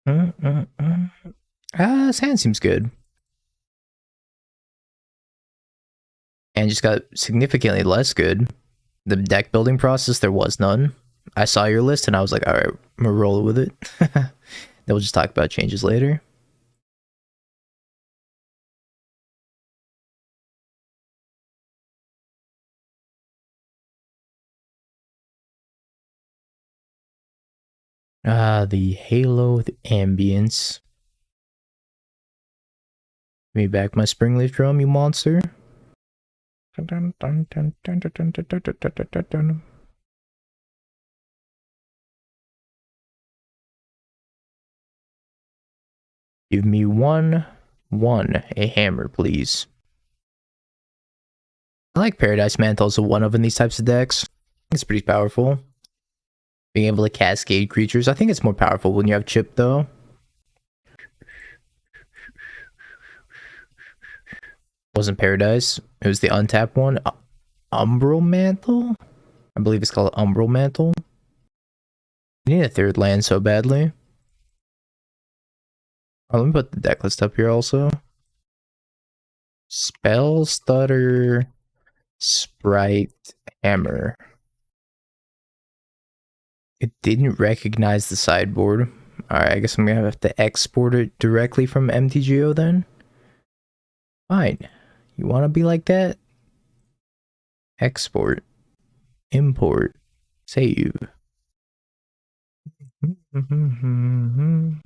This hand seems good. And just got significantly less good. The deck building process, there was none. I saw your list and I was like, alright, I'm gonna roll with it. Then we'll just talk about changes later. The Halo ambience. Give me back my Springleaf drum, you monster. Give me a hammer, please. I like Paradise Mantle as a one of in these types of decks. It's pretty powerful. Being able to cascade creatures. I think it's more powerful when you have chip, though. It wasn't Paradise. It was the untapped one. Umbral Mantle? I believe it's called Umbral Mantle. You need a third land so badly. Oh, let me put the deck list up here also. Spellstutter, Sprite, Hammer. It didn't recognize the sideboard. Alright, I guess I'm gonna have to export it directly from MTGO then. Fine. You wanna be like that? Export. Import. Save. Upload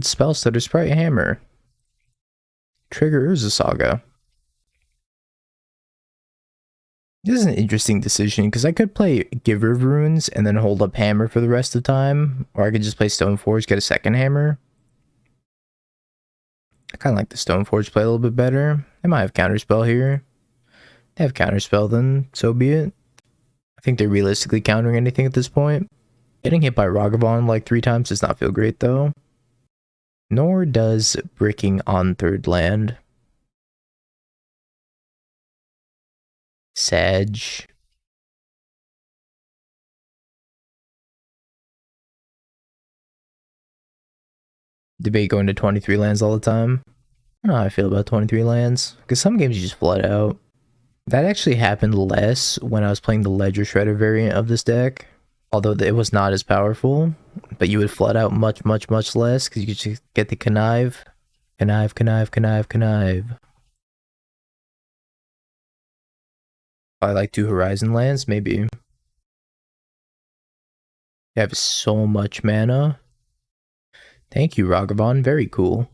Spellstutter Sprite Hammer. Trigger Urza Saga. This is an interesting decision because I could play Giver of Runes and then hold up Hammer for the rest of the time, or I could just play Stoneforge, get a second Hammer. I kind of like the Stoneforge play a little bit better. They might have Counterspell here. They have Counterspell, then so be it. I think they're realistically countering anything at this point. Getting hit by Ragavan like 3 times does not feel great though. Nor does bricking on third land. Sag. Debate going to 23 lands all the time. I don't know how I feel about 23 lands, because some games you just flood out. That actually happened less when I was playing the Ledger Shredder variant of this deck, although it was not as powerful, but you would flood out much less, because you could just get the connive. Connive. I like 2 Horizon lands, maybe. You have so much mana. Thank you, Ragavan. Very cool.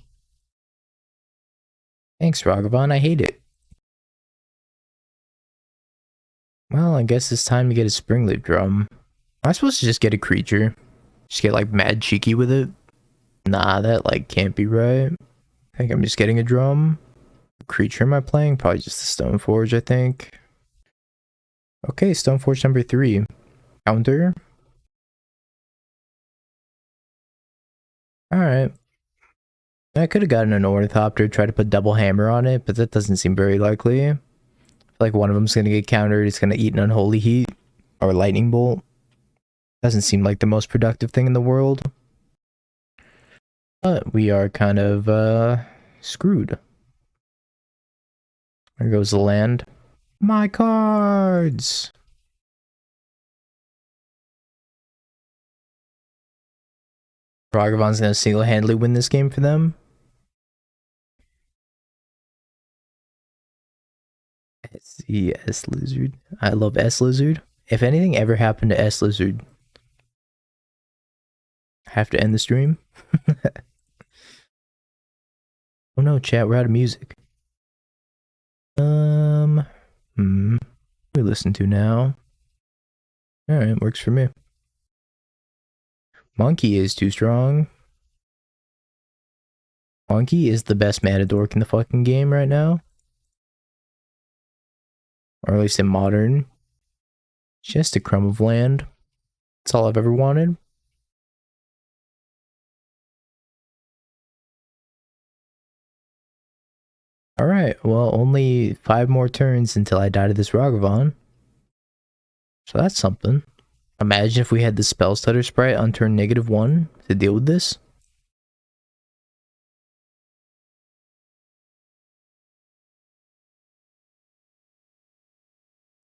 Thanks, Ragavan. I hate it. Well, I guess it's time to get a Springleaf drum. Am I supposed to just get a creature? Just get like mad cheeky with it? Nah, that like can't be right. I think I'm just getting a drum. What creature am I playing? Probably just the Stoneforge, I think. Okay, Stoneforge number 3. Counter. Alright. I could have gotten an Ornithopter, try to put double hammer on it, but that doesn't seem very likely. I feel like one of them's gonna get countered, it's gonna eat an Unholy Heat. Or Lightning Bolt. Doesn't seem like the most productive thing in the world. But we are kind of, screwed. There goes the land. My cards! Ragavan's gonna single-handedly win this game for them. S Lizard. I love S Lizard. If anything ever happened to S Lizard, I have to end the stream. Oh no, chat, we're out of music. We listen to now. Alright, works for me. Monkey is too strong. Monkey is the best mana dork in the fucking game right now. Or at least in modern. Just a crumb of land. That's all I've ever wanted. Alright, well, only 5 more turns until I die to this Ragavan. So that's something. Imagine if we had the Spellstutter Sprite on turn -1 to deal with this.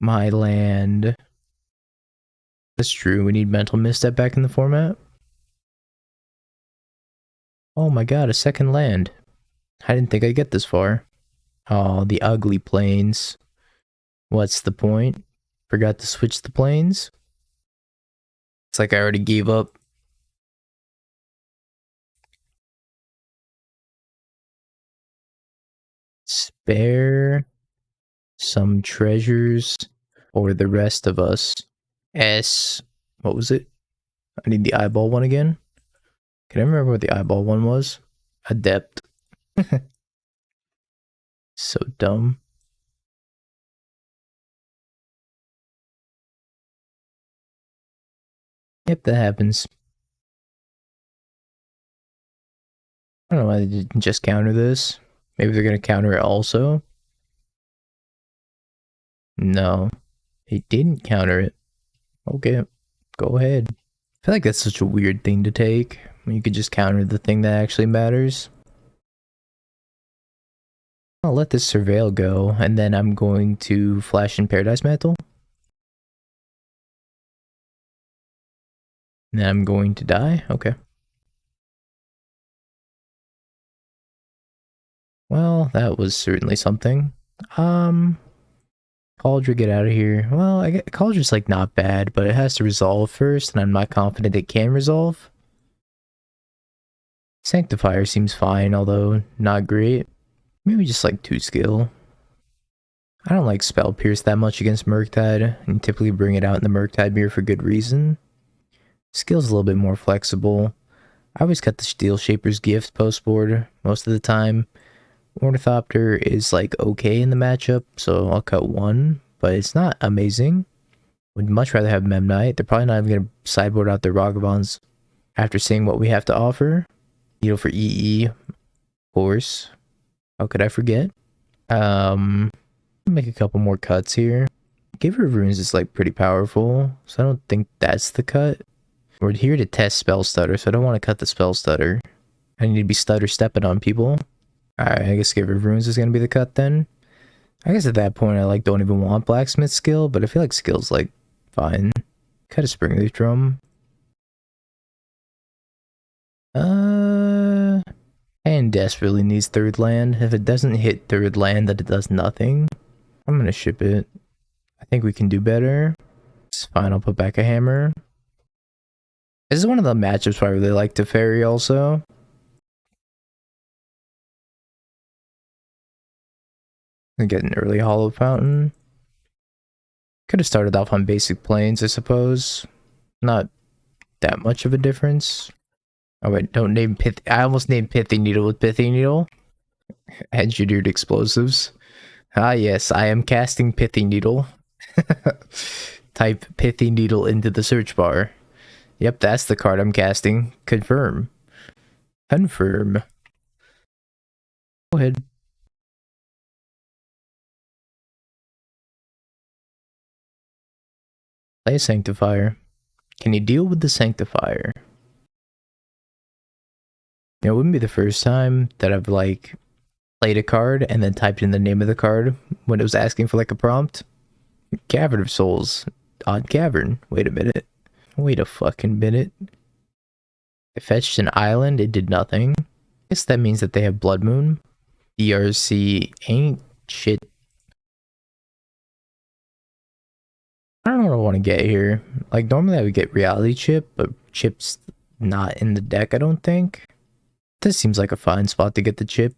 My land. That's true. We need mental misstep back in the format. Oh my god, a second land. I didn't think I'd get this far. Oh, the ugly plains. What's the point? Forgot to switch the planes? It's like I already gave up. Spare some treasures for the rest of us. S. What was it? I need the eyeball one again. Can I remember what the eyeball one was? Adept. So dumb. Yep, that happens. I don't know why they didn't just counter this. Maybe they're gonna counter it also. No, they didn't counter it. Okay, go ahead. I feel like that's such a weird thing to take. When you could just counter the thing that actually matters. I'll let this surveil go, and then I'm going to flash in Paradise Mantle. And then I'm going to die? Okay. Well, that was certainly something. Cauldron, get out of here. Well, I get Cauldron's like not bad, but it has to resolve first, and I'm not confident it can resolve. Sanctifier seems fine, although not great. Maybe just like 2 skill. I don't like Spell Pierce that much against Murktide, and typically bring it out in the Murktide mirror for good reason. Skill's a little bit more flexible. I always cut the Steel Shaper's Gift post board most of the time. Ornithopter is like okay in the matchup, so I'll cut 1, but it's not amazing. Would much rather have Memnite. They're probably not even going to sideboard out their Ragavans after seeing what we have to offer. Needle for EE, of course. How could I forget? Make a couple more cuts here. Giver of Runes is like pretty powerful, so I don't think that's the cut. We're here to test Spellstutter, so I don't want to cut the Spellstutter. I need to be stutter stepping on people. Alright, I guess Giver of Runes is gonna be the cut then. I guess at that point I like don't even want Blacksmith skill, but I feel like skill's like fine. Cut a Springleaf Drum. And desperately needs 3rd land. If it doesn't hit 3rd land, then it does nothing. I'm gonna ship it. I think we can do better. It's fine, I'll put back a hammer. This is one of the matchups where I really like Teferi also. And get an early Hollow Fountain. Could have started off on basic planes, I suppose. Not that much of a difference. Oh wait, don't name Pith. I almost named Pithy Needle with Pithy Needle. Engineered explosives. Ah yes, I am casting Pithy Needle. Type Pithy Needle into the search bar. Yep, that's the card I'm casting. Confirm. Confirm. Go ahead. Play a Sanctifier. Can you deal with the Sanctifier? It wouldn't be the first time that I've like played a card and then typed in the name of the card when it was asking for like a prompt. Cavern of Souls. Odd Cavern. Wait a minute. Wait a fucking minute. I fetched an island, it did nothing. I guess that means that they have Blood Moon. DRC ain't shit. I don't know what I want to get here. Like, normally I would get Reality Chip, but Chip's not in the deck, I don't think. This seems like a fine spot to get the chip.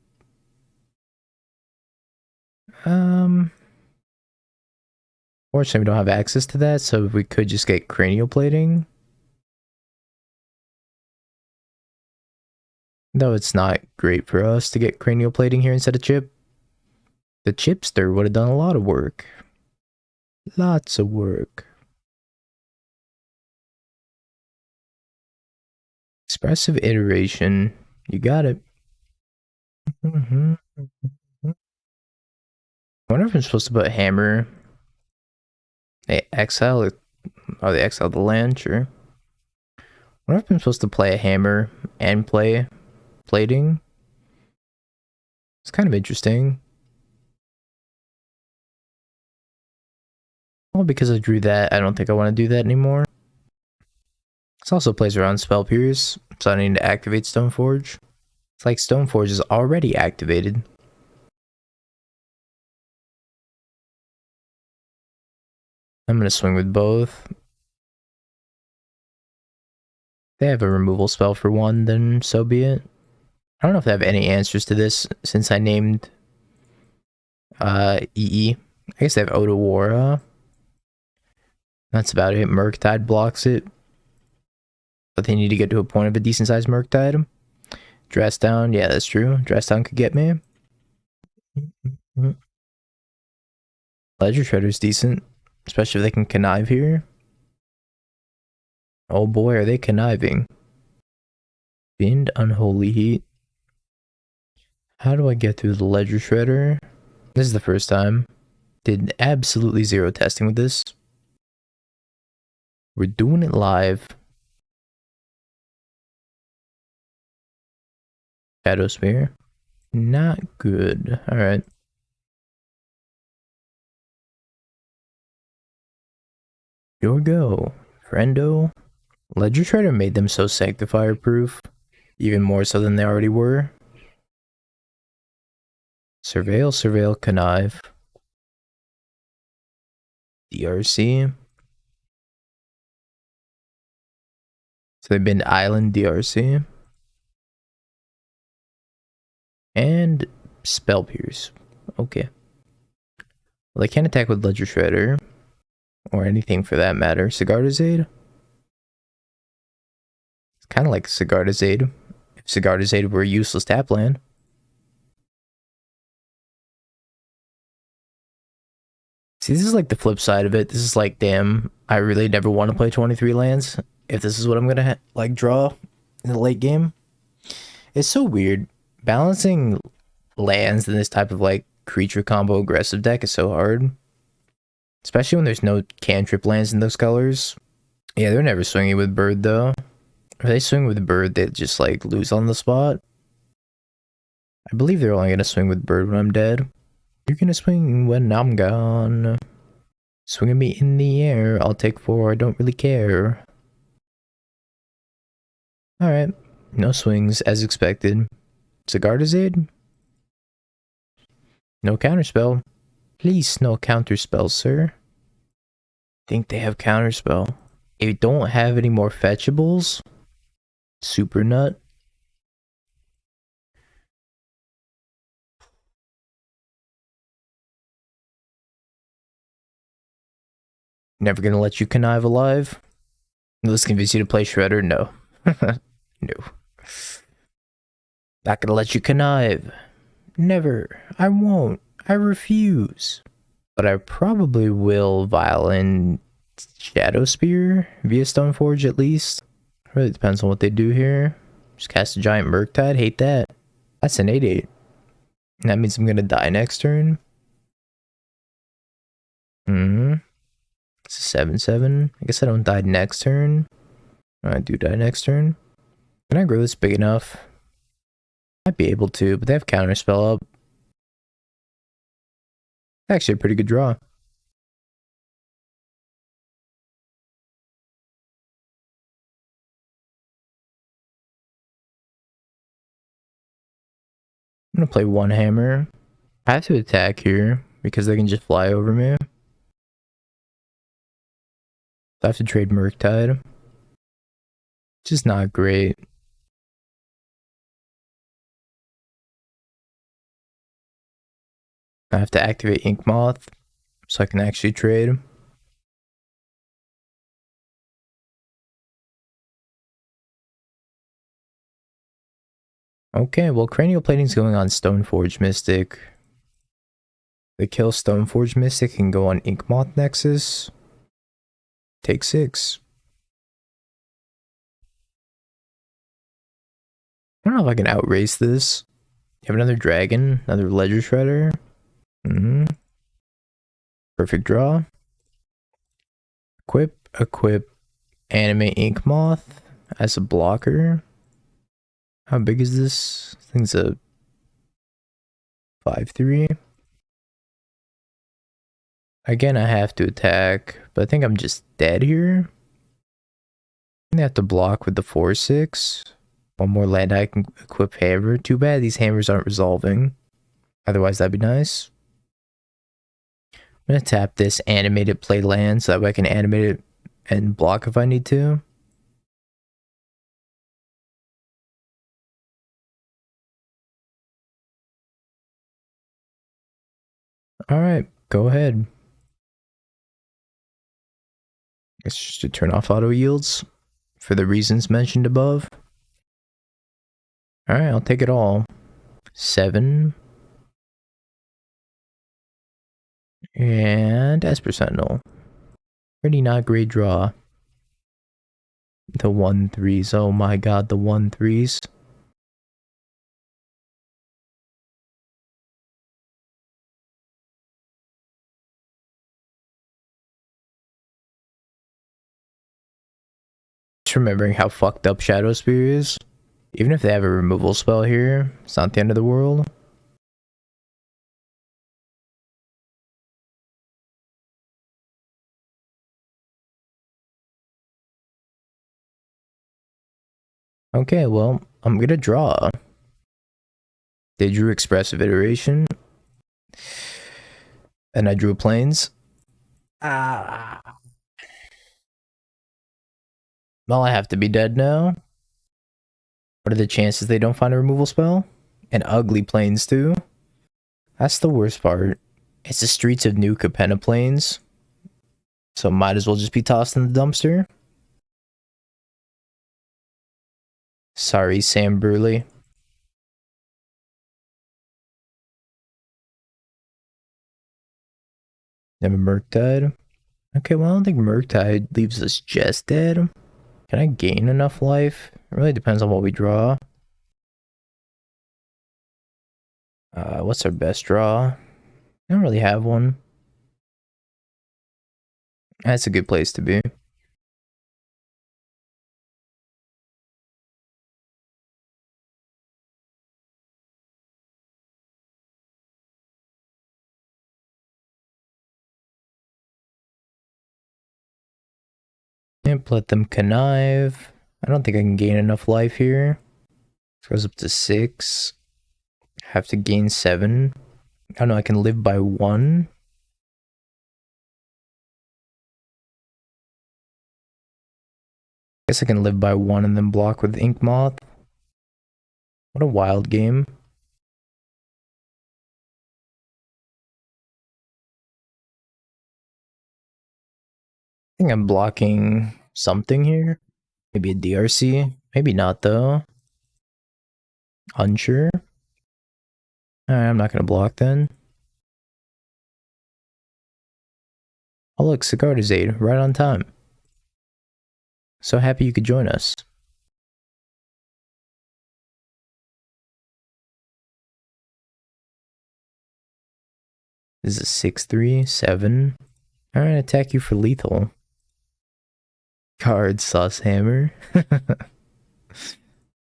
Fortunately, we don't have access to that, so we could just get cranial plating. Though it's not great for us to get cranial plating here instead of chip. The chipster would have done a lot of work. Lots of work. Expressive iteration. You got it. I wonder if I'm supposed to put hammer. Hey, exile. Oh, they exiled the land, sure. I wonder if I'm supposed to play a hammer and play plating. It's kind of interesting. Well, because I drew that, I don't think I want to do that anymore. This also plays around Spell Pierce, so I need to activate Stoneforge. It's like Stoneforge is already activated. I'm going to swing with both. They have a removal spell for one, then so be it. I don't know if they have any answers to this since I named EE. I guess they have Otawara. That's about it. Murktide blocks it. But they need to get to a point of a decent sized Murktide. Dress down, yeah, that's true. Dress down could get me. Ledger Shredder's decent, especially if they can connive here. Oh boy, are they conniving. Fiend Unholy Heat. How do I get through the Ledger Shredder? This is the first time. Did absolutely zero testing with this. We're doing it live. Shadow Spear. Not good. Alright. Your go, friendo. Ledger Shredder made them so Sanctifier proof. Even more so than they already were. Surveil, Surveil, Connive. DRC. So they've been Island DRC. And Spell Pierce. Okay. Well, they can't attack with Ledger Shredder. Or anything for that matter. Sigardazade? It's kind of like Sigardazade. If Sigardazade were a useless tap land. See, this is like the flip side of it. This is like, damn, I really never want to play 23 lands. If this is what I'm gonna like draw in the late game. It's so weird. Balancing lands in this type of like creature combo aggressive deck is so hard. Especially when there's no cantrip lands in those colors. Yeah, they're never swinging with bird though. If they swing with bird, they just like lose on the spot. I believe they're only gonna swing with bird when I'm dead. You're gonna swing when I'm gone. Swinging me in the air. I'll take 4. I don't really care. Alright. No swings as expected. Sigardazade? No counterspell. Please, no counterspell, sir. Think they have counterspell. If you don't have any more fetchables, super nut. Never gonna let you connive alive. Will this convince you to play Shredder? No. No. Not gonna let you connive. Never. I won't. I refuse. But I probably will Violin Shadow Spear via Stoneforge at least. Really depends on what they do here. Just cast a giant Murktide. Hate that. That's an 8/8. That means I'm gonna die next turn. It's a 7/7. I guess I don't die next turn. I do die next turn. Can I grow this big enough? Might be able to, but they have counterspell up. Actually a pretty good draw. I'm gonna play one hammer. I have to attack here because they can just fly over me. I have to trade Murktide. Which is not great. I have to activate Ink Moth so I can actually trade. Okay, well, Cranial Plating's going on Stoneforge Mystic. They kill Stoneforge Mystic and go on Ink Moth Nexus. Take 6. I don't know if I can outrace this. You have another dragon, another Ledger Shredder. Perfect draw. Equip, animate Ink Moth as a blocker. How big is this? I think it's a 5/3. Again, I have to attack, but I think I'm just dead here. I have to block with the 4/6. One more land I can equip hammer. Too bad these hammers aren't resolving. Otherwise, that'd be nice. I'm gonna tap this animated play land so that way I can animate it and block if I need to. Alright, go ahead. It's just to turn off auto yields for the reasons mentioned above. Alright, I'll take it all. 7. And Esper Sentinel. Pretty not great draw. The 1/3s. Oh my god, the 1/3s. Just remembering how fucked up Shadow Spear is. Even if they have a removal spell here, it's not the end of the world. Okay, well, I'm gonna draw. They drew Expressive Iteration. And I drew Plains. Well, I have to be dead now. What are the chances they don't find a removal spell? And ugly Plains too. That's the worst part. It's the Streets of New Capenna Plains. So might as well just be tossed in the dumpster. Sorry, Sam Burley. Never Murktide. Okay, well, I don't think Murktide leaves us just dead. Can I gain enough life? It really depends on what we draw. What's our best draw? I don't really have one. That's a good place to be. Can't let them connive. I don't think I can gain enough life here. It goes up to 6. Have to gain 7. Oh no, I can live by 1. Guess I can live by 1 and then block with Ink Moth. What a wild game. I think I'm blocking something here. Maybe a DRC. Maybe not though. Unsure. Alright, I'm not gonna block then. Oh look, Sigarda's Aid, right on time. So happy you could join us. This is a 6/3, 7. Alright, attack you for lethal. Card Sauce Hammer.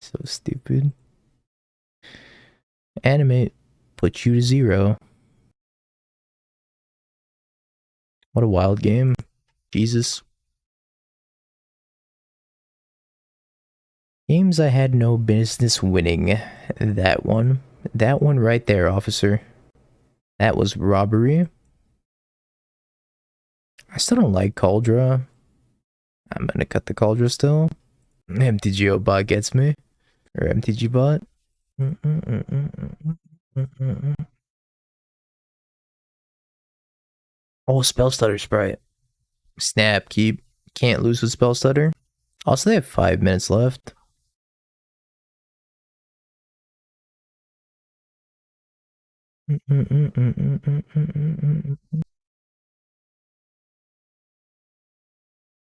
So stupid. Animate. Put you to 0. What a wild game. Jesus. Games I had no business winning. That one. That one right there, officer. That was robbery. I still don't like Cauldra. I'm gonna cut the Cauldra still. MTGO bot gets me. Or MTG bot. Oh, Spellstutter Sprite. Snap, keep. Can't lose with Spellstutter. Also, they have 5 minutes left.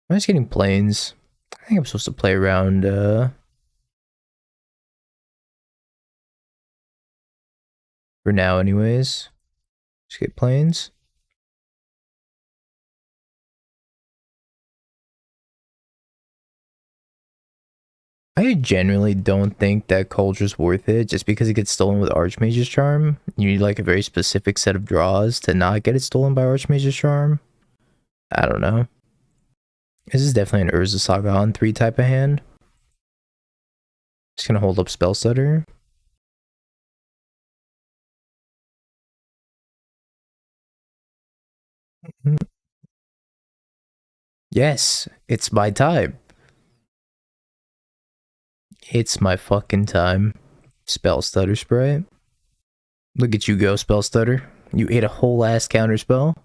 I'm just getting planes. I think I'm supposed to play around, for now anyways. Just get planes. I genuinely don't think that Culture's worth it just because it gets stolen with Archmage's Charm. You need like a very specific set of draws to not get it stolen by Archmage's Charm. I don't know. This is definitely an Urza Saga on 3 type of hand. Just gonna hold up Spellstutter. Yes, it's my time. It's my fucking time. Spellstutter spray. Look at you go, Spellstutter. You ate a whole ass counter spell.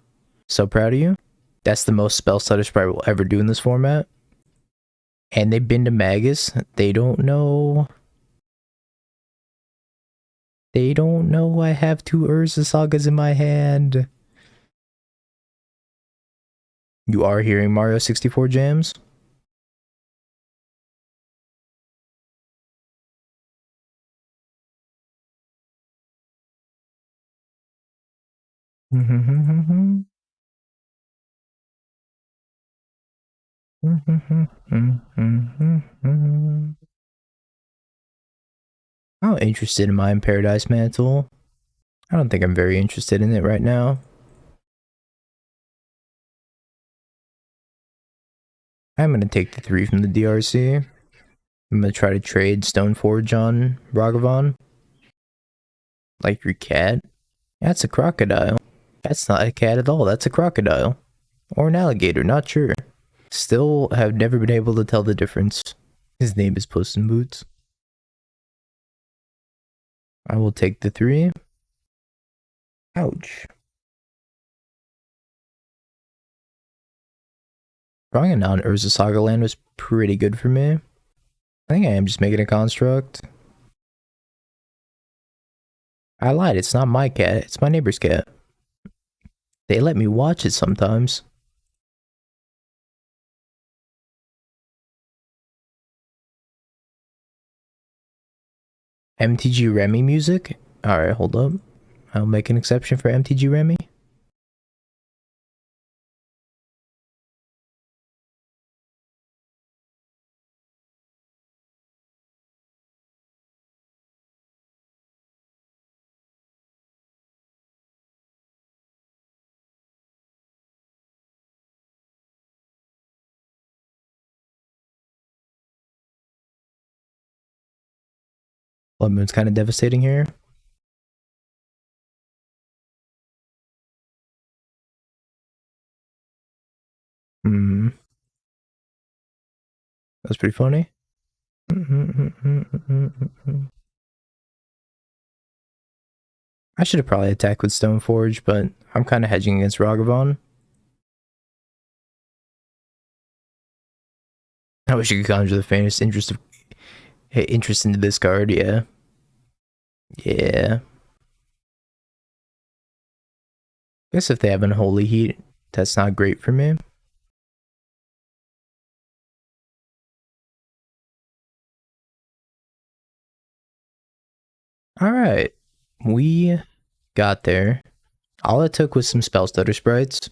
So proud of you. That's the most Spellstutter spray we'll ever do in this format. And they've been to Magus. They don't know. They don't know I have 2 Urza Sagas in my hand. You are hearing Mario 64 jams? I'm interested in my Paradise Mantle. I don't think I'm very interested in it right now. I'm gonna take the 3 from the DRC. I'm gonna try to trade Stoneforge on Ragavan. Like your cat? That's a crocodile. That's not a cat at all, that's a crocodile. Or an alligator, not sure. Still have never been able to tell the difference. His name is Puss in Boots. I will take the 3. Ouch. Drawing a non-Urza Saga land was pretty good for me. I think I am just making a construct. I lied, it's not my cat, it's my neighbor's cat. They let me watch it sometimes. MTG Remy music? Alright, hold up. I'll make an exception for MTG Remy. Blood Moon's kind of devastating here. That's pretty funny. I should have probably attacked with Stoneforge, but I'm kind of hedging against Ragavan. I wish you could conjure the faintest interest in the discard, yeah. Yeah. Guess if they have Unholy Heat, that's not great for me. Alright. We got there. All it took was some Spellstutter sprites.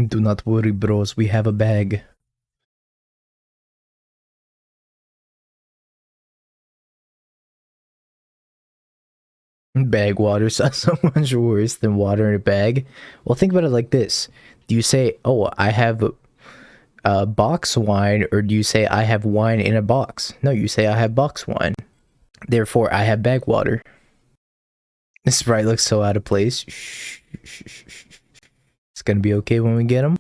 Do not worry, bros, we have a bag. Bag water sounds so much worse than water in a bag. Well, think about it like this. Do you say, oh, I have box wine, or do you say I have wine in a box? No, you say I have box wine. Therefore, I have bag water. This sprite looks so out of place. It's gonna be okay when we get them.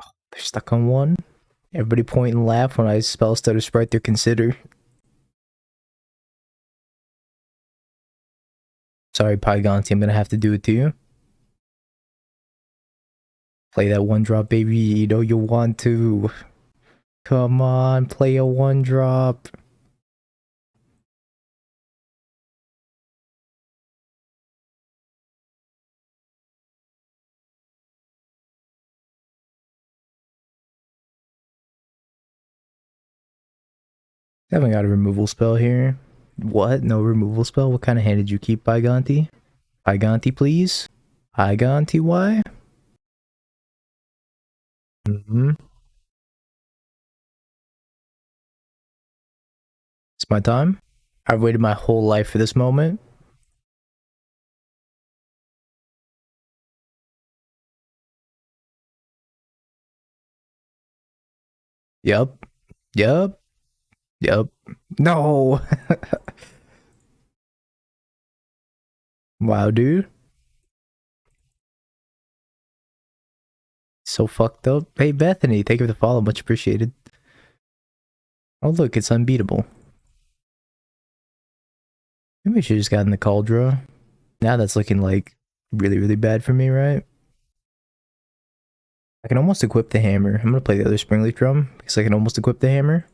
Oh, they're stuck on 1. Everybody point and laugh when I spell stutter sprite their consider. Sorry, Pygonti, I'm gonna have to do it to you. Play that 1-drop, baby. You know you want to. Come on, play a 1-drop. Haven't got a removal spell here. What? No removal spell? What kind of hand did you keep, Pygonti? Pygonti, please? Pygonti, why? It's my time. I've waited my whole life for this moment. Yup. Yup. Yup. No. Wow, dude. So fucked up. Hey, Bethany, thank you for the follow. Much appreciated. Oh, look, it's unbeatable. Maybe we should have just gotten the call draw. Now that's looking like really, really bad for me, right? I can almost equip the hammer. I'm gonna play the other Springleaf Drum because I can almost equip the hammer.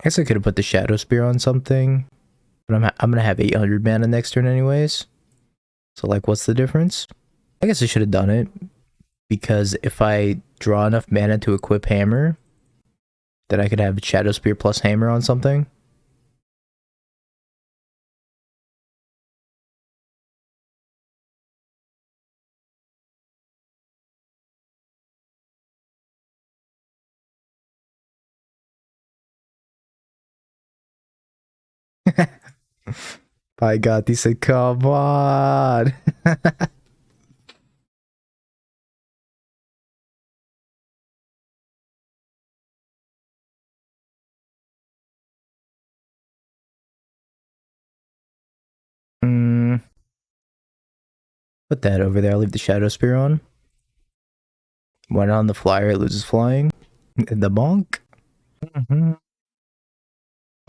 I guess I could have put the Shadow Spear on something, but I'm gonna have 800 mana next turn anyways. So like, what's the difference? I guess I should have done it because if I draw enough mana to equip hammer, then I could have Shadow Spear plus hammer on something. By God, he said, come on. Put that over there. I'll leave the Shadow Spear on. When on the flyer, it loses flying. The bonk.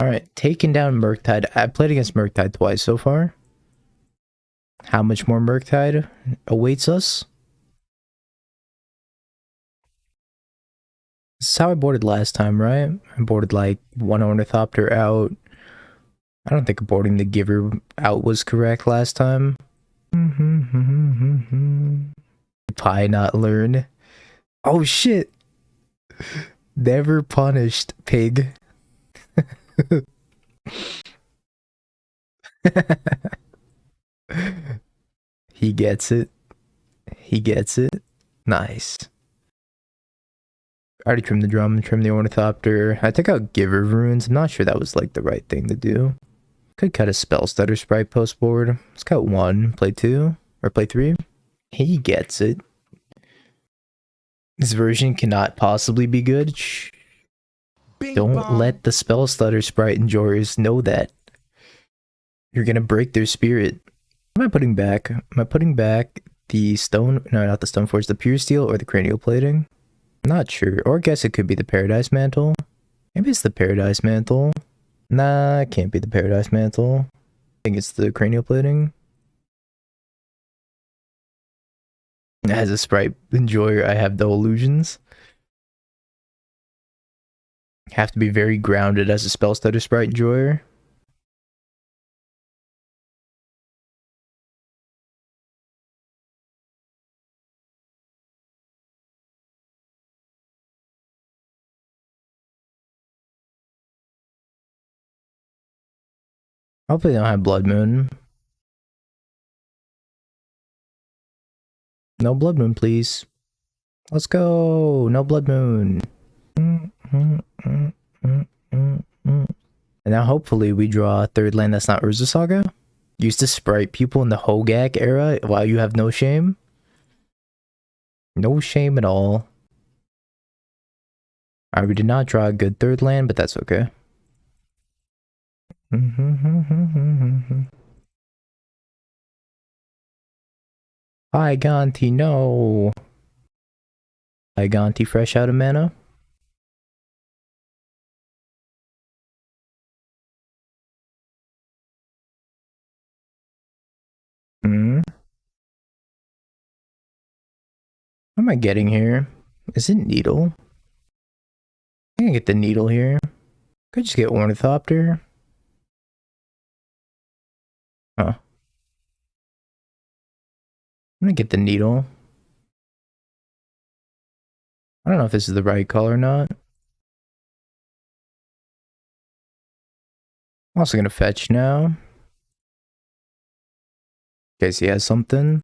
Alright, taking down Murktide. I've played against Murktide twice so far. How much more Murktide awaits us? This is how I boarded last time, right? I boarded like one Ornithopter out. I don't think boarding the Giver out was correct last time. Pie not learn. Oh shit! Never punished, pig. He gets it. He gets it. Nice. I already trimmed the drum, trimmed the Ornithopter. I took out Giver Runes. I'm not sure that was like the right thing to do. Could cut a Spellstutter Sprite post board. Let's cut one, play two, or play three. He gets it. This version cannot possibly be good. Shh. Don't let the Spellstutter Sprite enjoyers know that. You're gonna break their spirit. What am I putting back? Am I putting back the stone? No, not the stone forge. The pure steel or the cranial plating? Not sure. Or I guess it could be the Paradise Mantle. Maybe it's the Paradise Mantle. Nah, it can't be the Paradise Mantle. I think it's the cranial plating. As a sprite enjoyer, I have no illusions. Have to be very grounded as a Spellstutter sprite enjoyer. Hopefully they don't have Blood Moon. No Blood Moon, please. Let's go. No Blood Moon. And now hopefully we draw a third land that's not Urza Saga. Used to sprite people in the Hogak era while you have no shame. No shame at all. Alright, we did not draw a good third land, but that's okay. Hi, Gonti, no. Hi, Gonti, fresh out of mana. What am I getting here? Is it Needle? I can get the Needle here. Could just get Ornithopter. Huh. I'm gonna get the Needle. I don't know if this is the right call or not. I'm also gonna fetch now. In case he has something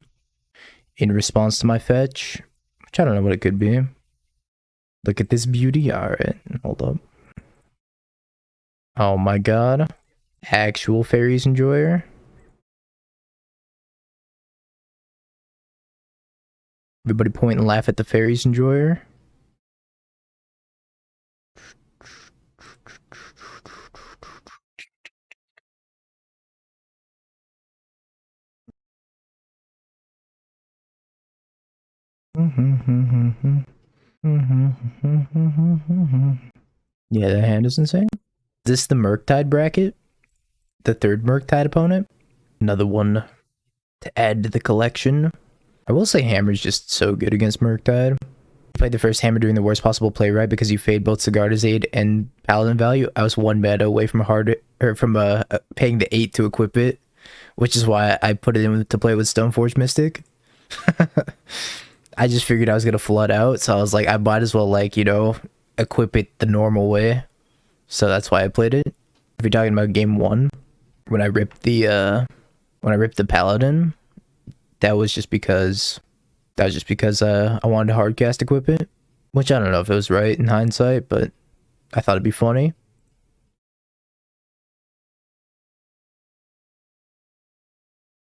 in response to my fetch. Which I don't know what it could be. Look at this beauty. Alright, hold up. Oh my god. Actual fairies enjoyer. Everybody point and laugh at the fairies enjoyer. Yeah, the hand is insane. Is this the Murktide bracket? The third Murktide opponent? Another one to add to the collection. I will say Hammer's just so good against Murktide. Played the first Hammer doing the worst possible play, right? Because you fade both Sigarda's aid and Paladin value. I was one mana away from paying the 8 to equip it, which is why I put it in to play with Stoneforge Mystic. I just figured I was gonna flood out, so I was like, I might as well, like, you know, equip it the normal way. So that's why I played it. If you're talking about game 1, when I ripped the Paladin, that was just because I wanted to hardcast equip it, which I don't know if it was right in hindsight, but I thought it'd be funny.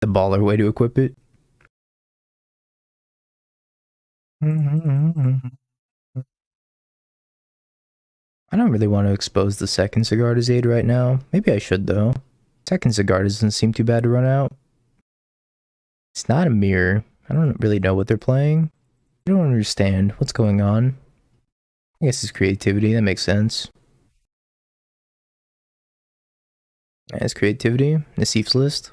The baller way to equip it. I don't really want to expose the second Sigarda's aid right now. Maybe I should, though. Second Sigarda doesn't seem too bad to run out. It's not a mirror. I don't really know what they're playing. I don't understand what's going on. I guess it's creativity. That makes sense. It's creativity. Nassif's list.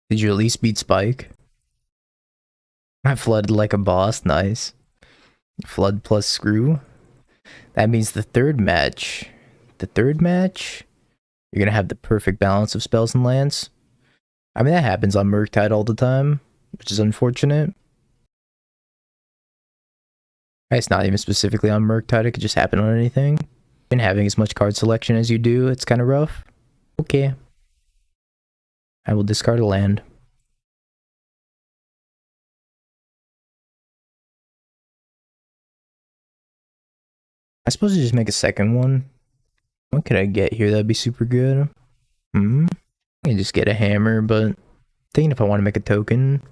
Did you at least beat Spike? I flooded like a boss. Nice. Flood plus screw. That means the third match, you're gonna have the perfect balance of spells and lands. I mean, that happens on Murktide all the time, which is unfortunate. It's not even specifically on Murktide, it could just happen on anything. And having as much card selection as you do, it's kind of rough. Okay. I will discard a land. I suppose you just make a second one. What could I get here? That'd be super good. I can just get a hammer, but thinking if I want to make a token.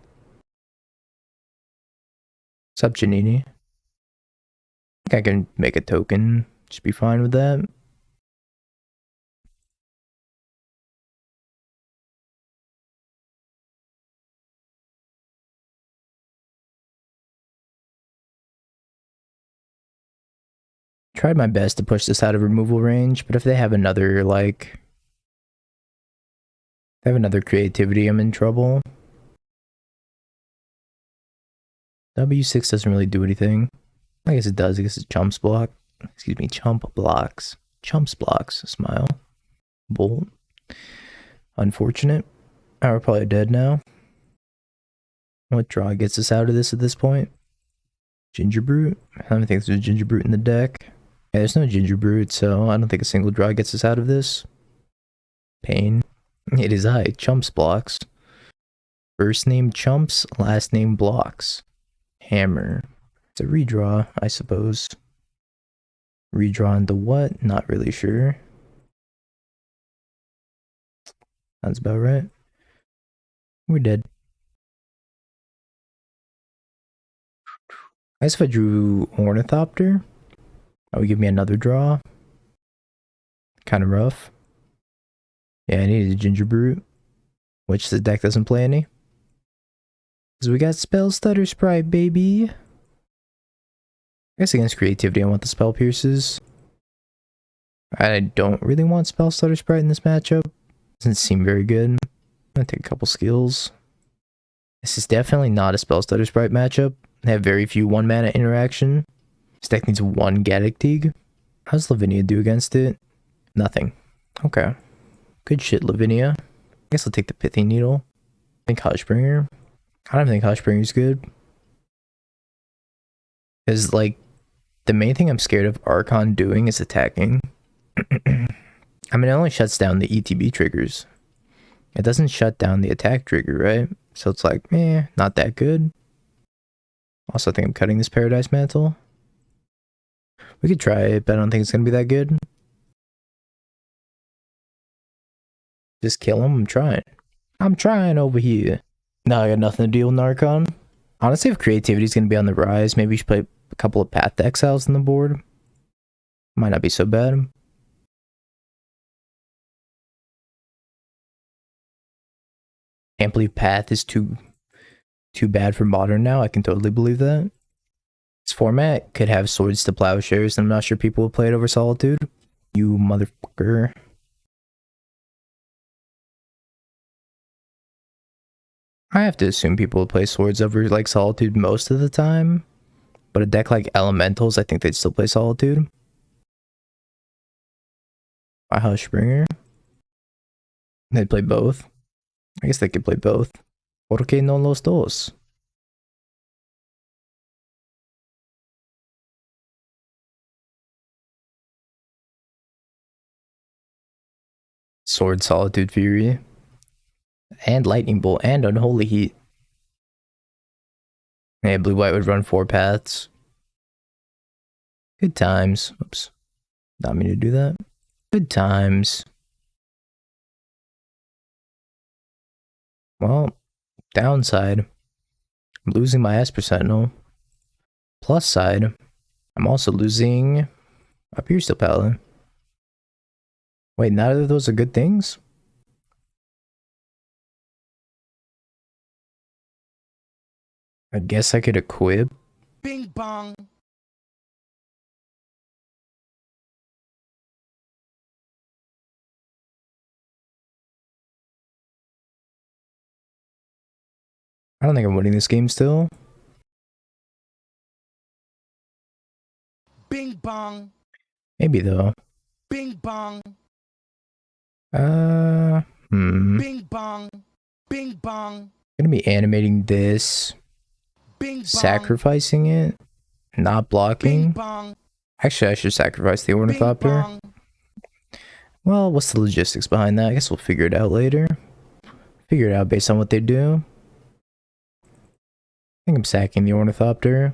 What's up, Janini? I think I can make a token. Just be fine with that. Tried my best to push this out of removal range, but if they have another, like... They have another creativity, I'm in trouble. W6 doesn't really do anything. I guess it does. I guess it's chumps block. Excuse me, chump blocks. Chumps blocks. Smile. Bolt. Unfortunate. Oh, we're probably dead now. What draw gets us out of this at this point? Ginger Brute? I don't think there's a Ginger Brute in the deck. Yeah, there's no Ginger Brute, so I don't think a single draw gets us out of this. Pain. It is I, Chumps blocks. First name Chumps, last name blocks. Hammer. It's a redraw, I suppose. Redraw into what? Not really sure. That's about right. We're dead. I guess if I drew Ornithopter, that would give me another draw. Kind of rough. Yeah, I needed a Ginger Brute, which the deck doesn't play any. Because we got Spellstutter Sprite, baby. I guess against creativity, I want the Spell Pierces. I don't really want Spellstutter Sprite in this matchup. Doesn't seem very good. I'm gonna take a couple skills. This is definitely not a Spellstutter Sprite matchup. They have very few 1-mana interaction. This deck needs 1 Gaddock Teague. How does Lavinia do against it? Nothing. Okay. Good shit, Lavinia. I guess I'll take the Pithy Needle. I think Hushbringer. I don't think Hushbringer's good. Because, like, the main thing I'm scared of Archon doing is attacking. I mean, it only shuts down the ETB triggers. It doesn't shut down the attack trigger, right? So it's like, not that good. Also, I think I'm cutting this Paradise Mantle. We could try it, but I don't think it's gonna be that good. Just kill him. I'm trying. I'm trying over here. No, I got nothing to deal with Narcon. Honestly, if creativity is gonna be on the rise, maybe we should play a couple of Path to Exiles on the board. Might not be so bad. Can't believe Path is too bad for Modern now. I can totally believe that. This format could have Swords to Plowshares, and I'm not sure people will play it over Solitude. You motherfucker. I have to assume people will play Swords over like Solitude most of the time. But a deck like Elementals, I think they'd still play Solitude. By Hushbringer. They'd play both. I guess they could play both. ¿Por qué no los dos? Sword, Solitude, Fury. And Lightning Bolt, and Unholy Heat. Yeah, Blue-White would run 4 paths. Good times. Oops. Not mean to do that. Good times. Well, downside. I'm losing my Esper Sentinel. Plus side. I'm also losing a Pure Steel Paladin. Wait, neither of those are good things? I guess I could equip. Bing bong. I don't think I'm winning this game still. Bing bong. Maybe though. Bing bong. Bing bong. Bing bong. Gonna be animating this. Bing bong. Sacrificing it. Not blocking. Bing bong. Actually, I should sacrifice the Ornithopter. Bing bong. Well, what's the logistics behind that? I guess we'll figure it out later. Figure it out based on what they do. I think I'm sacking the Ornithopter.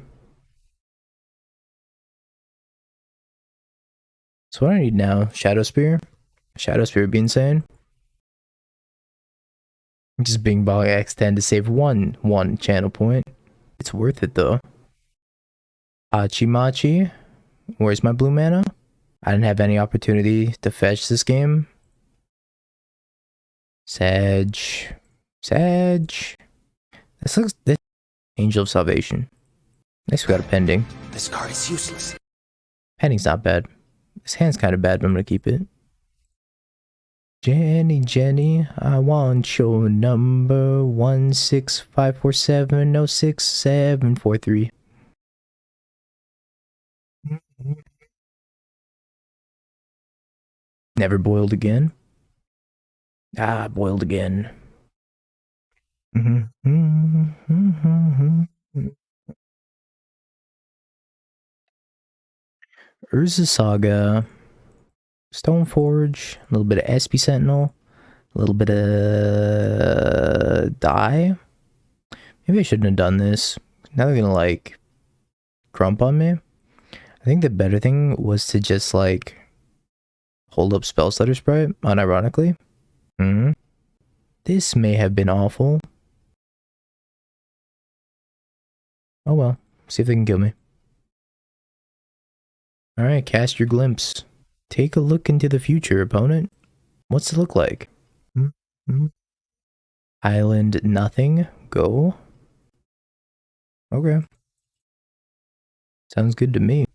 So what I need now, Shadow Spear. Shadow Spear would be insane. Just Bing Bong X10 to save one channel point. It's worth it though. Achimachi. Where's my blue mana? I didn't have any opportunity to fetch this game. Sedge. This looks this Angel of Salvation. Nice, we got a pending. This card is useless. Pending's not bad. This hand's kind of bad, but I'm gonna keep it. Jenny, I want your number 165470673. Never boiled again. Ah, boiled again. Urza Saga, Stoneforge, a little bit of SP Sentinel, a little bit of Die. Maybe I shouldn't have done this. Now they're gonna like crump on me. I think the better thing was to just like hold up Spellstutter Sprite, unironically. This may have been awful. Oh well, see if they can kill me. Alright, cast your glimpse. Take a look into the future, opponent. What's it look like? Island nothing. Go. Okay. Sounds good to me.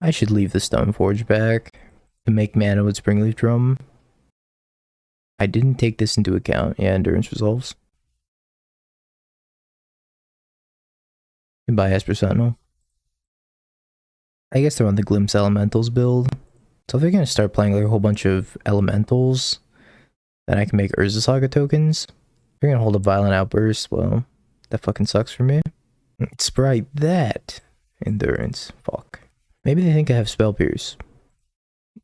I should leave the Stoneforge back to make mana with Springleaf Drum. I didn't take this into account. Yeah, Endurance Resolves. Goodbye, Esper Sentinel. I guess they're on the Glimpse Elementals build. So if they're going to start playing like a whole bunch of Elementals, then I can make Urza Saga tokens. If they're going to hold a Violent Outburst, well, that fucking sucks for me. Sprite that. Endurance. Fuck. Maybe they think I have Spell Pierce.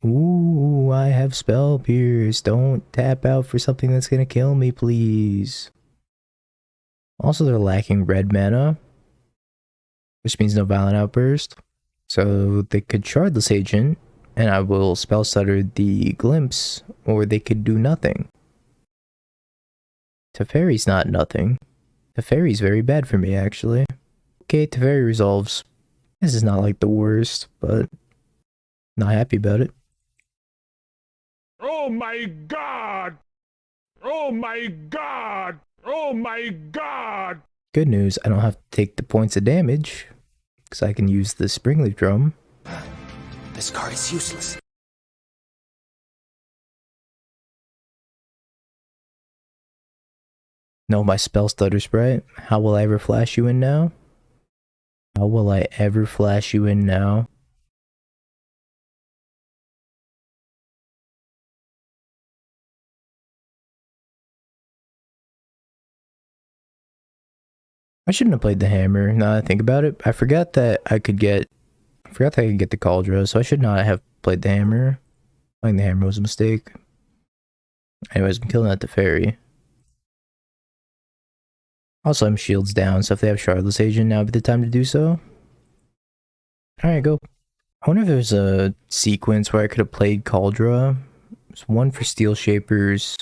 Ooh, I have Spell Pierce. Don't tap out for something that's going to kill me, please. Also, they're lacking red mana. which means no violent outburst. So they could Shardless Agent, and I will Spellstutter the Glimpse, or they could do nothing. Teferi's not nothing. Teferi's very bad for me, actually. Okay, Teferi resolves. This is not like the worst, but not happy about it. Oh my god! Oh my god! Oh my god! Good news, I don't have to take the points of damage, because I can use the Springleaf Drum. This card is useless. No, my Spellstutter Sprite. How will I ever flash you in now? How will I ever flash you in now? I shouldn't have played the hammer, now that I think about it. I forgot that I could get the Cauldron, so I should not have played the hammer. Playing the hammer was a mistake. Anyways, I'm killing that Teferi. Also, I'm shields down, so if they have Shardless Agent, now would be the time to do so. Alright, go. I wonder if there's a sequence where I could have played Cauldron. There's one for Steel Shapers.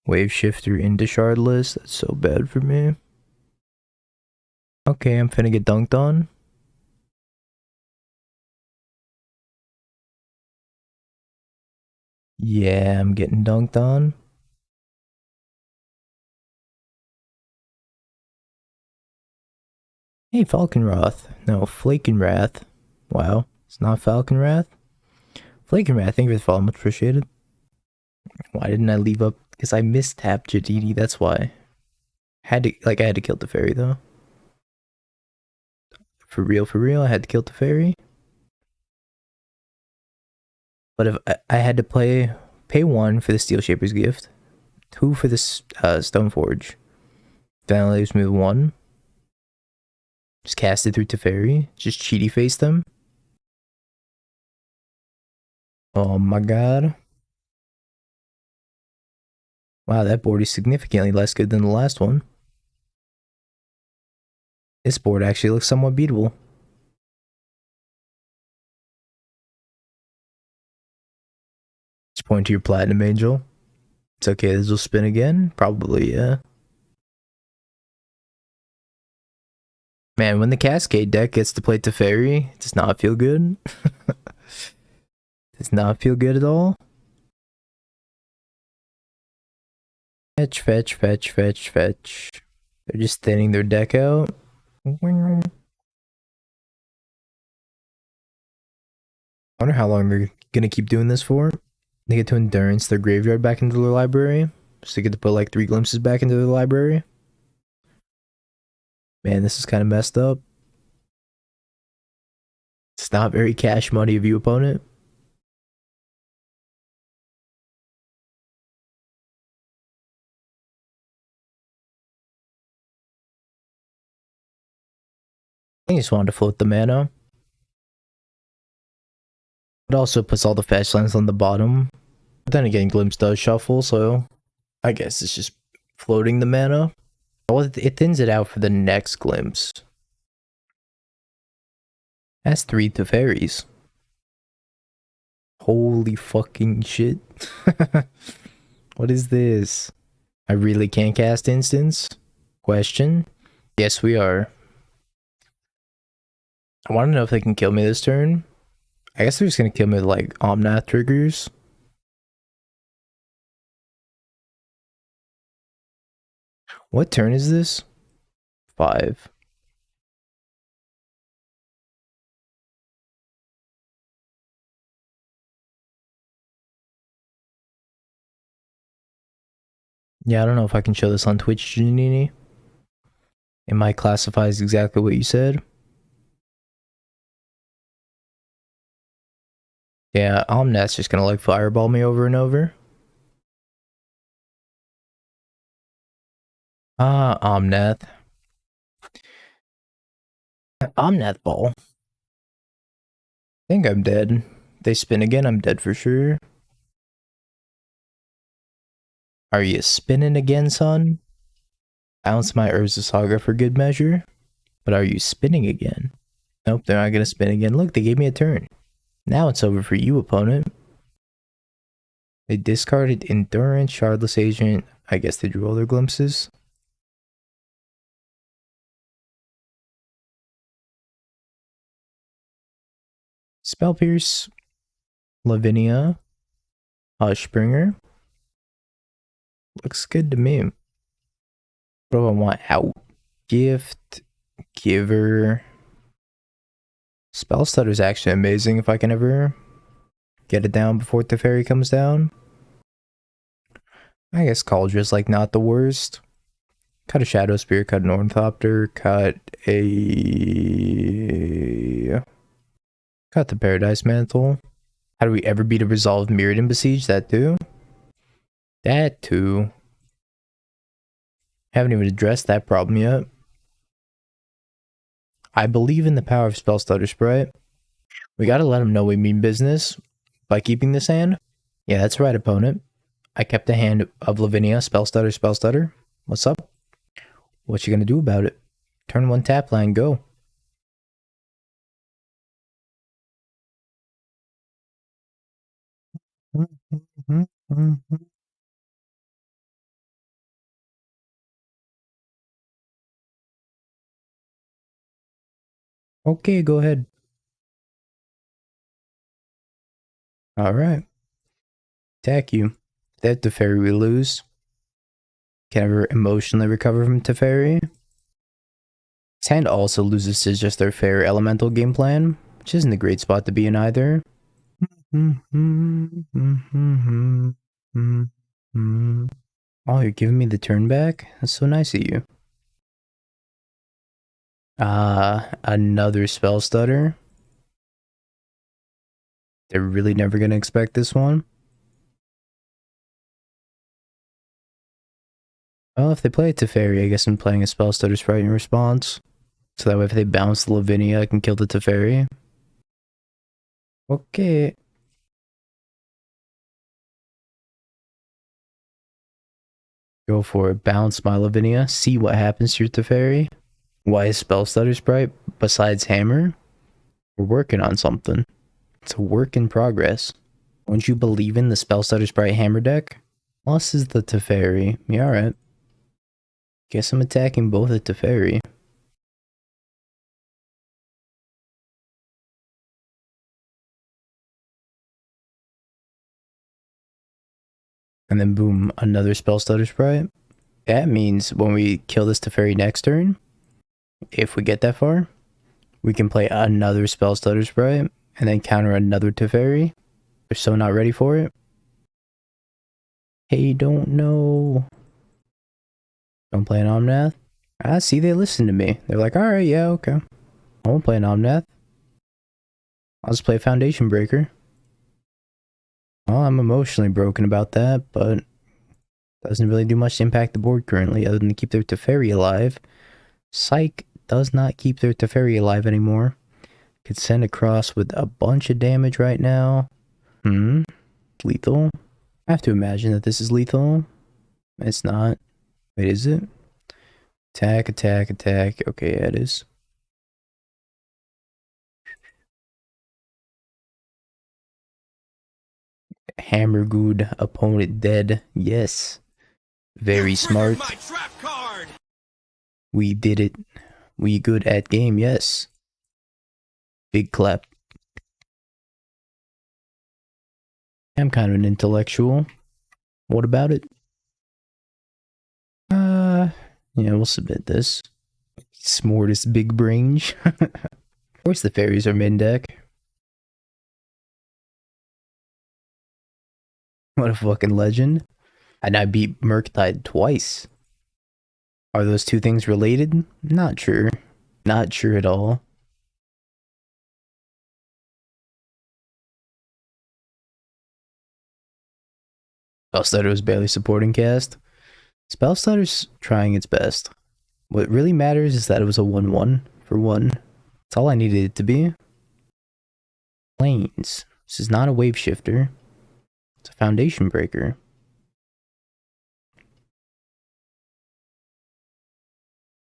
Wave Shifter into Shardless. That's so bad for me. Okay, I'm finna get dunked on. Yeah, I'm getting dunked on. Hey, Falconwrath. No, Flakenwrath. Wow, it's not Falconwrath. Flakenwrath, thank you for the follow, much appreciated. Why didn't I leave up? Because I mistapped Jadidi, that's why. I had to kill the fairy though. For real, I had to kill the fairy. But if I had to pay 1 for the Steel Shaper's Gift, 2 for this Stoneforge, then it leaves me with 1. Just cast it through Teferi. Just cheaty face them. Oh my god. Wow, that board is significantly less good than the last one. This board actually looks somewhat beatable. Just point to your Platinum Angel. It's okay, this will spin again? Probably, yeah. Man, when the Cascade deck gets to play Teferi, it does not feel good. Does not feel good at all. Fetch, fetch, fetch, fetch, fetch. They're just thinning their deck out. I wonder how long they're gonna keep doing this for. They get to endurance their graveyard back into their library. So they get to put like 3 glimpses back into their library. Man, this is kind of messed up. It's not very cash money of you, opponent. I just wanted to float the mana. It also puts all the fetch lands on the bottom. But then again, Glimpse does shuffle, so I guess it's just floating the mana. Well, it thins it out for the next Glimpse. That's 3 Teferis. Holy fucking shit. What is this? I really can't cast instants? Question? Yes, we are. I want to know if they can kill me this turn. I guess they're just gonna kill me with like Omnath triggers. What turn is this? 5. Yeah, I don't know if I can show this on Twitch, Janini. It might classify as exactly what you said. Yeah, Omnath's just gonna like fireball me over and over. Ah, Omnath. Omnath ball. I think I'm dead. They spin again, I'm dead for sure. Are you spinning again, son? Bounce my Urza Saga for good measure. But are you spinning again? Nope, they're not gonna spin again. Look, they gave me a turn. Now it's over for you, opponent. They discarded Endurance, Shardless Agent. I guess they drew all their glimpses. Spell Pierce, Lavinia, Hushbringer. Looks good to me. What do I want out? Gift, Giver. Spellstutter is actually amazing if I can ever get it down before Teferi comes down. I guess Caldra's like not the worst. Cut a Shadow Spear, cut an Ornithopter, cut the Paradise Mantle. How do we ever beat a Resolved Mirrored and Besiege? That too? That too. Haven't even addressed that problem yet. I believe in the power of Spellstutter Sprite. We gotta let him know we mean business by keeping this hand. Yeah, that's right, opponent. I kept a hand of Lavinia, Spellstutter. What's up? What you gonna do about it? Turn 1 tap line, go. Okay, go ahead. Alright. Attack you. That Teferi we lose. Can ever emotionally recover from Teferi. His hand also loses to just their fair elemental game plan, which isn't a great spot to be in either. Oh, you're giving me the turn back? That's so nice of you. Another Spellstutter. They're really never gonna expect this one. Well, if they play a Teferi, I guess I'm playing a Spellstutter Sprite in response. So that way if they bounce the Lavinia, I can kill the Teferi. Okay. Go for it. Bounce my Lavinia. See what happens to your Teferi. Why is Spellstutter Sprite besides Hammer? We're working on something. It's a work in progress. Won't you believe in the Spellstutter Sprite Hammer deck? Plus is the Teferi. Yeah, alright. Guess I'm attacking both the Teferi. And then boom, another Spellstutter Sprite. That means when we kill this Teferi next turn, if we get that far, we can play another Spellstutter Sprite and then counter another Teferi. They're so not ready for it. Hey, don't know. Don't play an Omnath. Ah, see, they listen to me. They're like, alright, yeah, okay. I won't play an Omnath. I'll just play a Foundation Breaker. Well, I'm emotionally broken about that, but doesn't really do much to impact the board currently other than to keep their Teferi alive. Psych does not keep their Teferi alive anymore. Could send across with a bunch of damage right now. Lethal? I have to imagine that this is lethal. It's not. Wait, is it? Attack, attack, attack. Okay, yeah, it is. Hammer good, opponent dead. Yes. Very smart. We did it. We good at game, yes. Big clap. I'm kind of an intellectual. What about it? Yeah, we'll submit this. Smartest big brain. Of course the fairies are min deck. What a fucking legend. And I beat Murktide twice. Are those two things related? Not sure. Not sure at all. Spellstutter was barely supporting cast. Spellstutter's trying its best. What really matters is that it was a 1-1 for 1. That's all I needed it to be. Planes. This is not a wave shifter. It's a foundation breaker.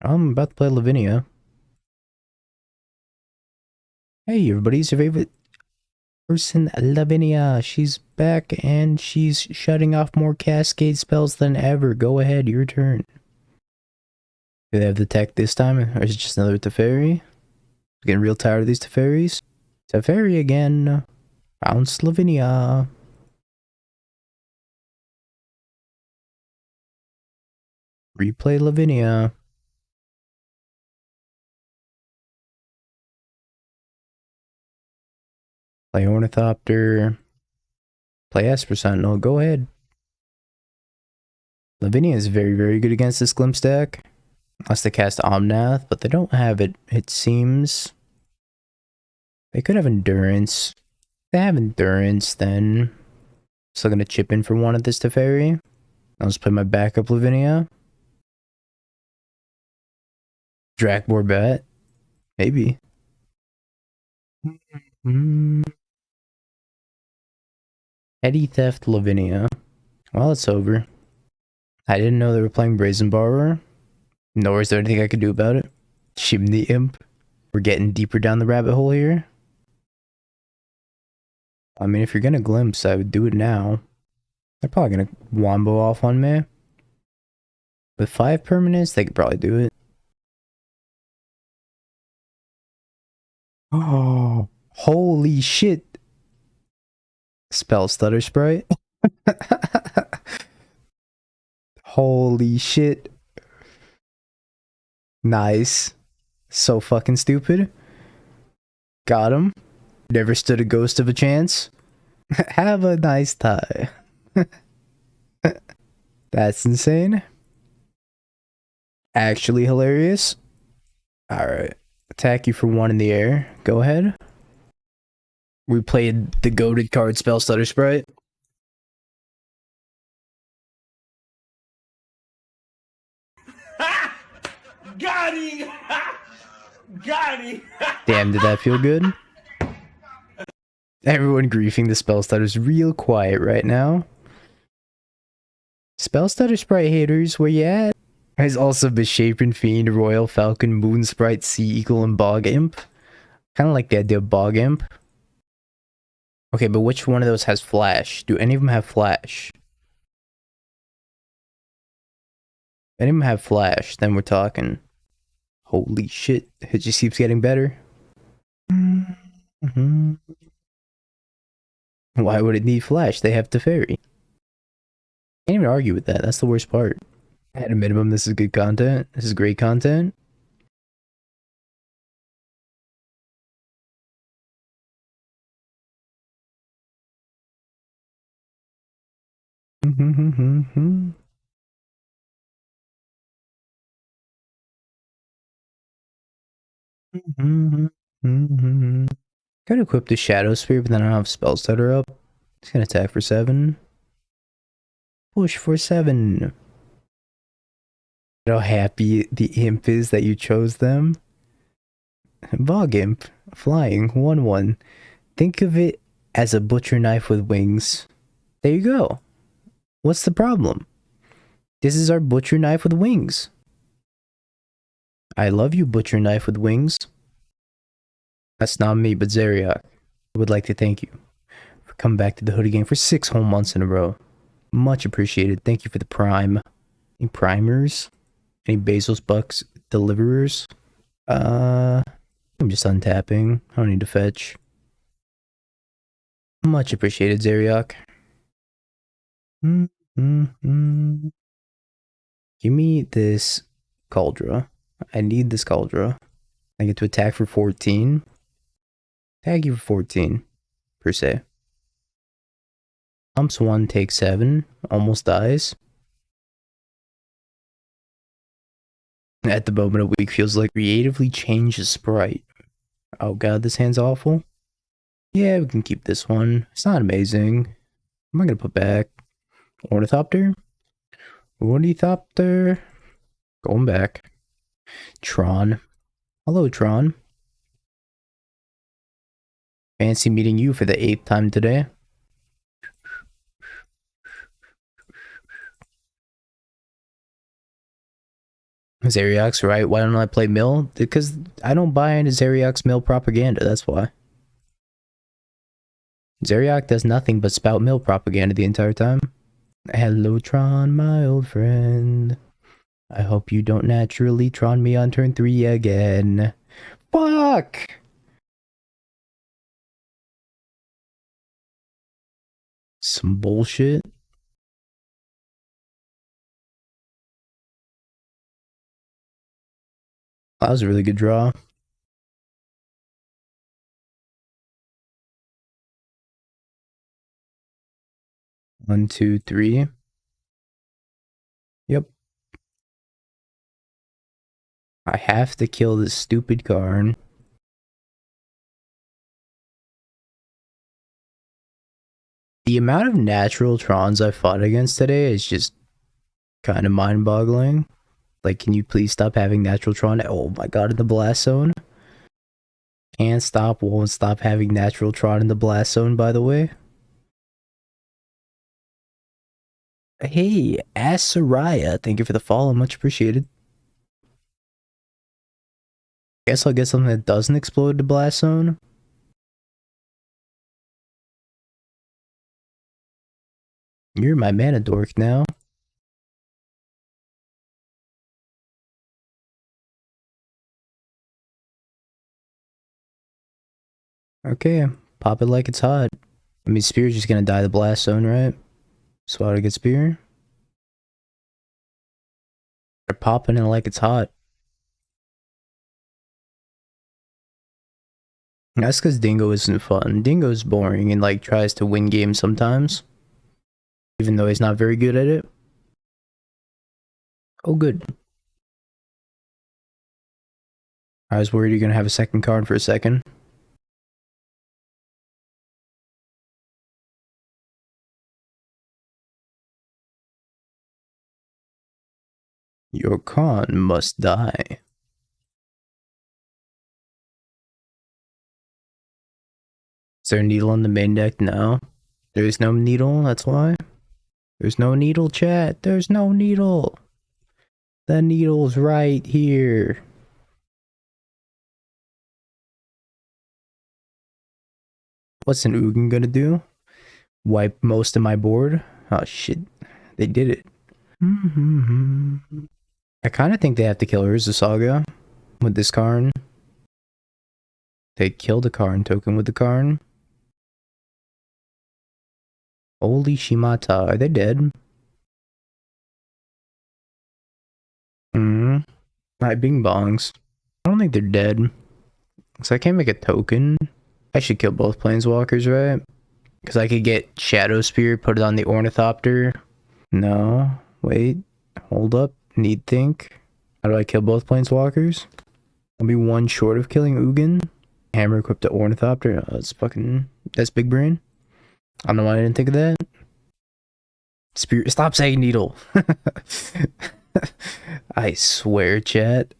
I'm about to play Lavinia. Hey, everybody's your favorite person, Lavinia. She's back and she's shutting off more cascade spells than ever. Go ahead, your turn. Do they have the tech this time, or is it just another Teferi? Getting real tired of these Teferis. Teferi again. Bounce Lavinia. Replay Lavinia. Play Ornithopter. Play Esper Sentinel. Go ahead. Lavinia is very, very good against this Glim stack. Unless they cast Omnath, but they don't have it, it seems. They could have Endurance. If they have Endurance, then still gonna chip in for one at this Teferi. I'll just play my backup Lavinia. Drakbor Bat. Maybe. Petty Theft Lavinia. Well, it's over. I didn't know they were playing Brazen Borrower. Nor is there anything I could do about it. Chimney Imp. We're getting deeper down the rabbit hole here. I mean, if you're gonna glimpse, I would do it now. They're probably gonna wombo off on me. With 5 permanents, they could probably do it. Oh, holy shit. Spellstutter Sprite. Holy shit. Nice. So fucking stupid. Got him. Never stood a ghost of a chance. Have a nice time. That's insane. Actually hilarious. Alright. Attack you for 1 in the air. Go ahead. We played the goated card Spellstutter Sprite. Got him! Got him! Damn, did that feel good? Everyone griefing the Spellstutter's real quiet right now. Spellstutter Sprite haters, where you at? There's also Misshapen Fiend, Royal Falcon, Moon Sprite, Sea Eagle, and Bog Imp. Kind of like the idea of Bog Imp. Okay, but which one of those has Flash? Do any of them have Flash? If any of them have Flash, then we're talking. Holy shit, it just keeps getting better. Why would it need Flash? They have Teferi. Can't even argue with that, that's the worst part. At a minimum, this is good content. This is great content. Gotta equip the Shadow Sphere, but then I don't have Spellstutter up. It's gonna attack for 7. Push for 7. How happy the imp is that you chose them. Bog Imp, flying, 1/1. Think of it as a butcher knife with wings. There you go. What's the problem? This is our butcher knife with wings. I love you, butcher knife with wings. That's not me, but Zeriak. I would like to thank you for coming back to the Hoodie Gang for 6 whole months in a row. Much appreciated. Thank you for the prime. Any primers? Any Basil's Bucks deliverers? I'm just untapping. I don't need to fetch. Much appreciated, Zeriak. Give me this Cauldra. I need this Cauldra. I get to attack for 14. Tag you for 14, per se. Pumps 1, takes 7. Almost dies. At the moment a week feels like creatively change the sprite. Oh god, this hand's awful. Yeah, we can keep this one. It's not amazing. I'm not gonna put back Ornithopter. Ornithopter. Going back. Tron. Hello, Tron. Fancy meeting you for the 8th time today. Zeriak's right. Why don't I play Mill? Because I don't buy into Zeriak's Mill propaganda, that's why. Zeriak does nothing but spout Mill propaganda the entire time. Hello, Tron, my old friend. I hope you don't naturally Tron me on turn 3 again. Fuck! Some bullshit. That was a really good draw. One, two, three. Yep. I have to kill this stupid Karn. The amount of natural Trons I fought against today is just kind of mind-boggling. Like, can you please stop having natural Tron? Oh my god, in the blast zone. Can't stop, won't stop having natural Tron in the blast zone, by the way. Hey, Asaraya, thank you for the follow, much appreciated. Guess I'll get something that doesn't explode the blast zone. You're my mana dork now. Okay, pop it like it's hot. I mean, Spear's just gonna die the blast zone, right? Swat a good Spear. They're popping it like it's hot. That's because Dingo isn't fun. Dingo's boring and like tries to win games sometimes. Even though he's not very good at it. Oh, good. I was worried you're gonna have a second card for a second. Your Khan must die. Is there a needle on the main deck? No. There's no needle, that's why. There's no needle, chat. There's no needle. The needle's right here. What's an Ugin gonna do? Wipe most of my board? Oh shit. They did it. I kind of think they have to kill Urza Saga with this Karn. They killed the Karn token with the Karn. Holy Shimata, are they dead? My bing bongs. I don't think they're dead. So I can't make a token. I should kill both planeswalkers, right? Because I could get Shadow Spear, put it on the Ornithopter. No. Wait. Hold up. Need think. How do I kill both planeswalkers? I'll be one short of killing Ugin. Hammer equipped to Ornithopter. Oh, that's big brain. I don't know why I didn't think of that. Spirit, stop saying needle. I swear, chat.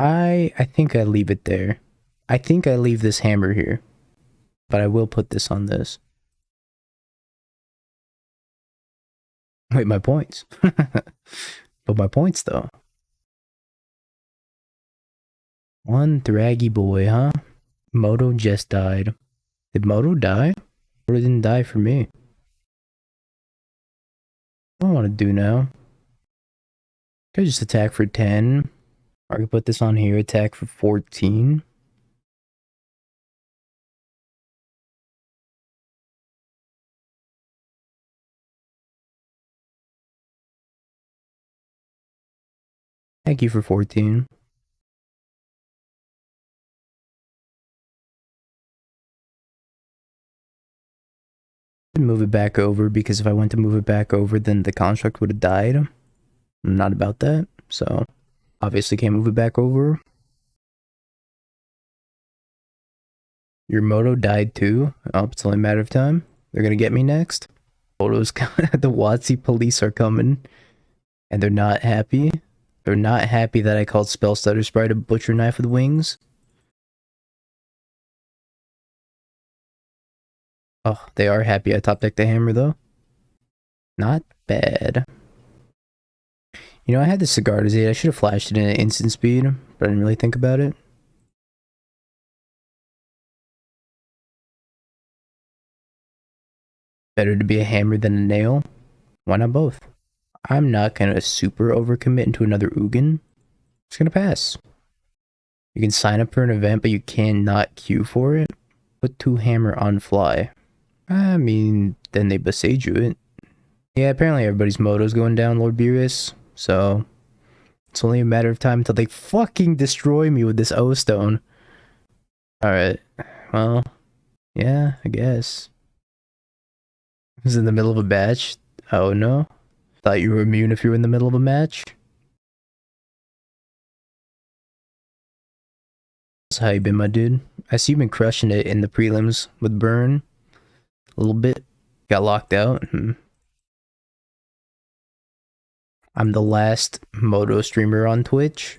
I think I leave it there. I think I leave this hammer here. But I will put this on this. Wait, my points. But my points, though. One thraggy boy, huh? Moto just died. Did Moto die? Moto didn't die for me. What do I want to do now? Could I just attack for 10? Or I could put this on here, attack for 14. Thank you for 14. Move it back over, because if I went to move it back over, then the construct would have died. I'm not about that, so obviously can't move it back over. Your Moto died too. Oh, it's only a matter of time. They're gonna get me next. Moto's the WotC police are coming, and they're not happy. They're not happy that I called Spellstutter Sprite a butcher knife with wings. Oh, they are happy I top decked the hammer though. Not bad. You know, I had the cigar to I should have flashed it in an instant speed, but I didn't really think about it. Better to be a hammer than a nail. Why not both? I'm not gonna super overcommit into another Ugin. It's gonna pass. You can sign up for an event, but you cannot queue for it. Put 2 hammer on fly. I mean, then they Boseiju it. Yeah, apparently everybody's moto's going down, Lord Beerus. So, it's only a matter of time until they fucking destroy me with this O-stone. Alright, well, yeah, I guess. I was in the middle of a match. Oh no. Thought you were immune if you were in the middle of a match. So how you been, my dude? I see you've been crushing it in the prelims with Burn. A little bit. Got locked out. I'm the last Moto streamer on Twitch.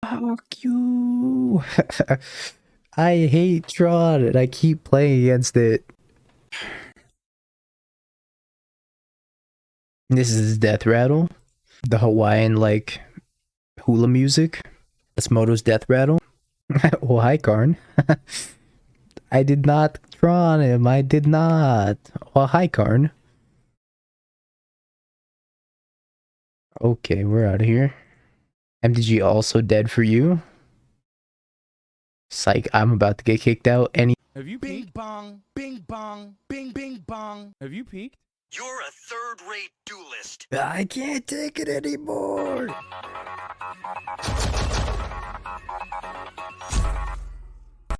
Fuck you. I hate Tron and I keep playing against it. This is Death Rattle. The Hawaiian, like, hula music. That's Moto's Death Rattle. Oh, hi, Karn. I did not Tron him. I did not. Oh, hi, Karn. Okay, we're out of here. MTG also dead for you. Psych, I'm about to get kicked out any— Have you bing bong, bing bong, bing bing bong. Have you peeked? You're a third-rate duelist. I can't take it anymore.